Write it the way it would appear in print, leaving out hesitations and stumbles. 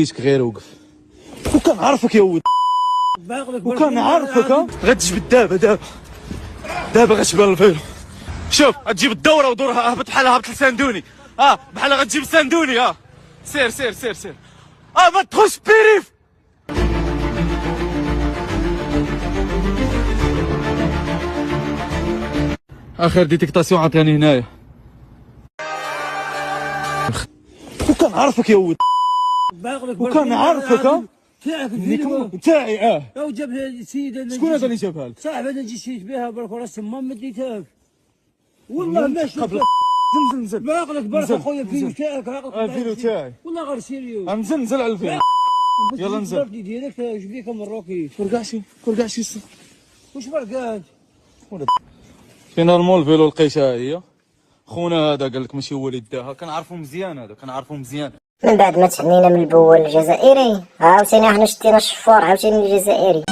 كيسك غير وقف. وكنعرفك يا ولد، وكنعرفك. غتجبد دابا غتبان الفيلو. شوف غتجيب الدوره ودورها، هبط بحال هبط لساندوني. بحال غتجيب ساندوني. سير ما تدخلش بيريف. اخر ديتيكتاسيون عطيني هنايا. وكنعرفك يا ولد، وكنعرفك. تاعي لو جابها السيدة. شكون هذا اللي جابها لك؟ صاحب انا جيت شريت بها برك ورا السمام ما ديتها والله ما شفت. نزل باغلك برك اخويا الفيلو تاعك الفيلو تاعي والله غير سيريوس. نزل على الفيلو. يلا نزل. البرد ديالك جيب ليك مروكي. كركاشي واش بركات؟ فينالمون الفيلو لقيتها هي. خونا هذا قال لك ماشي هو اللي داها، كنعرفو مزيان. من بعد ما تهنينا من البول الجزائري عاوتاني حنا شدينا الشفار عاوتاني الجزائري.